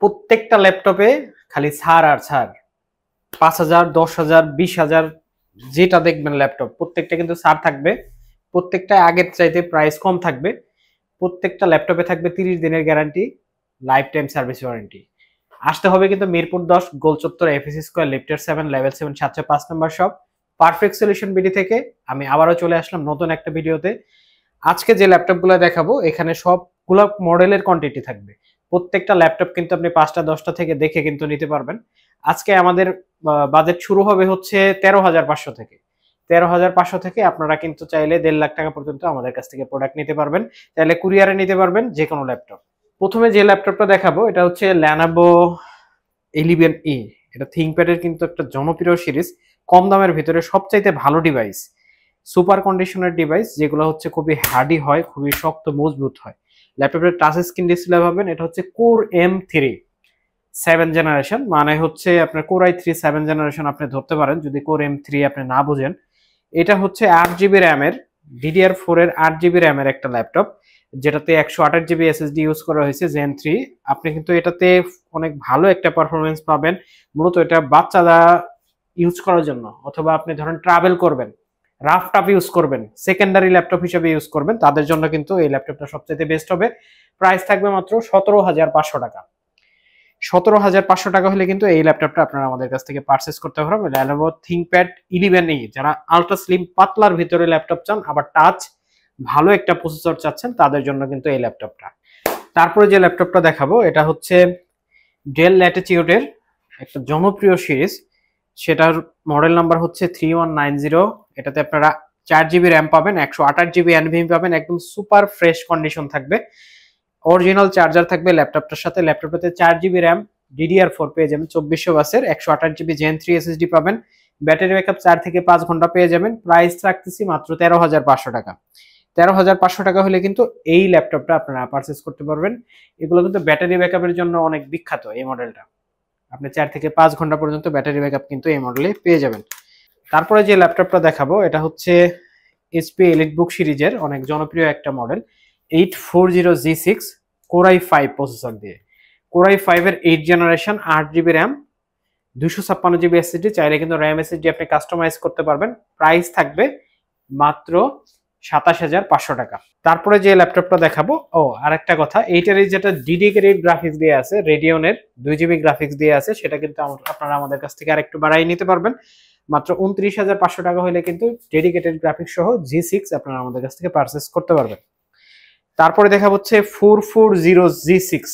প্রত্যেকটা ল্যাপটপে খালি ছাড় আর ছাড়। 5,000, 10,000, 20,000 যেটা দেখবেন ল্যাপটপ প্রত্যেকটা কিন্তু ছাড় থাকবে। প্রত্যেকটা আগের চাইতে প্রাইস কম থাকবে। প্রত্যেকটা ল্যাপটপে থাকবে 30 দিনের guarantee, life time service warranty. আসতে হবে কিন্তু মিরপুর 10 গোল চত্বর, এফএসসি স্কয়ার, লিফটের 7, লেভেল 7, 705 নম্বর শপ, পারফেক্ট সলিউশন বিডি থেকে। আমি আবারও চলে আসলাম নতুন একটা ভিডিওতে। আজকে যে ল্যাপটপগুলো দেখাবো এখানে সবগুলো মডেলের কোয়ান্টিটি থাকবে। প্রত্যেকটা ল্যাপটপ কিন্তু আপনি 5টা 10টা থেকে দেখে কিন্তু নিতে পারবেন। আজকে আমাদের বাজেট শুরু হবে হচ্ছে 13,500 থেকে। 13,500 থেকে আপনারা কিন্তু চাইলে 1.5 লাখ টাকা পর্যন্ত আমাদের কাছ থেকে প্রোডাক্ট নিতে পারবেন। চাইলে কুরিয়ারে নিতে পারবেন যে কোনো ল্যাপটপ। প্রথমে যে ল্যাপটপটা দেখাবো এটা হচ্ছে Lenovo Eleven-E। এটা থিংকপ্যাডের কিন্তু একটা জনপ্রিয় সিরিজ, কম দামের ভিতরে সবচাইতে ভালো ডিভাইস, সুপার কন্ডিশনের ডিভাইস, যেগুলো হচ্ছে খুবই হার্ডি হয়, খুবই শক্ত মজবুত হয়। ল্যাপটপের টাচ স্ক্রিন ডিসপ্লে পাবেন। এটা হচ্ছে কোর M3 7 জেনারেশন, মানে হচ্ছে আপনার কোর i3 7 জেনারেশন আপনি ধরতে পারেন যদি কোর M3 আপনি না বুঝেন। এটা হচ্ছে 8GB র্যামের, DDR4 এর 8GB র্যামের একটা ল্যাপটপ, যেটাতে 128GB SSD ইউজ করা হয়েছে Zen 3। আপনি কিন্তু এটাতে অনেক ভালো একটা পারফরমেন্স পাবেন। মূলত এটা বাচ্চারা ইউজ করার জন্য, অথবা আপনি ধরেন ট্রাভেল করবেন, রাফ টাফ ইউজ করবেন, সেকেন্ডারি ল্যাপটপ হিসেবে ইউজ করবেন, তাদের জন্য কিন্তু এই ল্যাপটপটা সবচেয়ে বেস্ট হবে। প্রাইস থাকবে মাত্র 17,500 টাকা। 17,500 টাকা হলে কিন্তু এই ল্যাপটপটা আপনারা আমাদের কাছ থেকে পারচেস করতে পারবেন। Lenovo ThinkPad Eleven-E, যারা আলট্রা স্লিম পাতলার ভিতরে ল্যাপটপ চান, আবার টাচ ভালো একটা প্রসেসর চাচ্ছেন, তাদের জন্য কিন্তু এই ল্যাপটপটা। তারপরে যে ল্যাপটপটা দেখাবো এটা হচ্ছে ডেল ল্যাটিটিউডের একটা জনপ্রিয় সিরিজ, সেটার মডেল নাম্বার হচ্ছে 3190। এটাতে আপনারা 4GB র্যাম পাবেন, 128GB NVMe পাবেন, একদম সুপার ফ্রেশ কন্ডিশন থাকবে। অরিজিনাল চার্জার থাকবে ল্যাপটপটার সাথে। ল্যাপটপটাতে 4GB র্যাম, DDR4 পেয়ে যাবেন 2400 ওয়াটের, 128GB Gen 3 SSD পাবেন। ব্যাটারি ব্যাকআপ 4 থেকে 5 ঘন্টা পেয়ে যাবেন। প্রাইস রাখতেছি মাত্র 13,500 টাকা। 13,500 টাকা হলে কিন্তু এই ল্যাপটপটা আপনারা পারচেস করতে পারবেন। এগুলো কিন্তু ব্যাটারি ব্যাকআপের জন্য অনেক বিখ্যাত এই মডেলটা। আপনি 4 থেকে 5 ঘন্টা পর্যন্ত ব্যাটারি ব্যাকআপ কিন্তু এই মডেলে পেয়ে যাবেন। তারপরে যে ল্যাপটপটা দেখাবো এটা হচ্ছে HP EliteBook সিরিজের অনেক জনপ্রিয় একটা model, 840G6 Core i5 processor দিয়ে। Core i5 এর 8 generation, 8GB RAM, 256GB SSD। চাইলে কিন্তু র্যাম SSD আপনি কাস্টমাইজ করতে পারবেন। প্রাইস থাকবে মাত্র 27,500 টাকা। তারপরে যে ল্যাপটপটা দেখাবো, আরেকটা কথা, এইটারই যেটা ডেডিকেটেড গ্রাফিক্স দিয়ে আছে, রেডিয়নের 2GB গ্রাফিক্স দিয়ে আছে, সেটা কিন্তু আপনারা আমাদের কাছ থেকে আরেকটু বাড়াই নিতে পারবেন। মাত্র 29,500 টাকা হলে কিন্তু ডেডিকেটেড গ্রাফিক্স সহ G6 আপনারা আমাদের কাছ থেকে পারচেস করতে পারবেন। তারপরে দেখা হচ্ছে 440G6,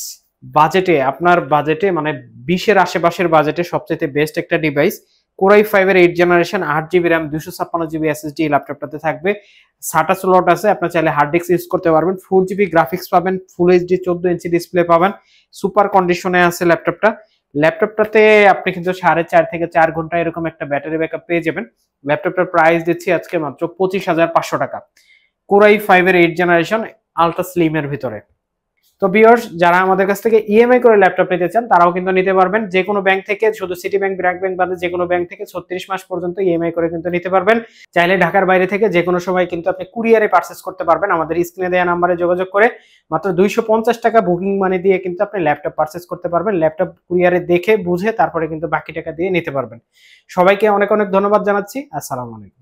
বাজেটে, আপনার বাজেটে মানে 20-এর আশেপাশের বাজেটে সবচেয়ে বেস্ট একটা ডিভাইস। Core i5 এর 8 generation, 8GB RAM, 256GB SSD ল্যাপটপটাতে থাকবে। SATA স্লট আছে, আপনি চাইলে হার্ড ডিস্ক ইউজ করতে পারবেন। 4GB গ্রাফিক্স পাবেন, ফুল এইচডি 14 ইঞ্চি ডিসপ্লে পাবেন, সুপার কন্ডিশনে আছে ল্যাপটপটা। ল্যাপটপটাতে আপনি কিন্তু 4.5 থেকে 4 ঘন্টা এরকম একটা ব্যাটারি ব্যাকআপ পেয়ে যাবেন। ল্যাপটপটার প্রাইস দিচ্ছি আজকে মাত্র 25,500 টাকা। Core i5 এর 8 জেনারেশন, আলট্রা স্লিমের ভিতরে। তো ভিউয়ার্স, যারা আমাদের কাছ থেকে ইএমআই করে ল্যাপটপ নিতে চান তারাও কিন্তু নিতে পারবেন। যে কোনো ব্যাংক থেকে, শুধু সিটি ব্যাংক, ব্র্যাক ব্যাংক বাদে যে কোনো ব্যাংক থেকে 36 মাস পর্যন্ত ইএমআই করে কিন্তু নিতে পারবেন। চাইলে ঢাকার বাইরে থেকে যে কোনো সময় কিন্তু আপনি কুরিয়ারে পারচেস করতে পারবেন। আমাদের স্ক্রিনে দেওয়া নাম্বারে যোগাযোগ করে মাত্র 250 টাকা বুকিং মানি দিয়ে কিন্তু আপনি ল্যাপটপ পারচেস করতে পারবেন। ল্যাপটপ কুরিয়ারে দেখে বুঝে তারপরে কিন্তু বাকি টাকা দিয়ে নিতে পারবেন। সবাইকে অনেক অনেক ধন্যবাদ জানাচ্ছি। আসসালামু আলাইকুম।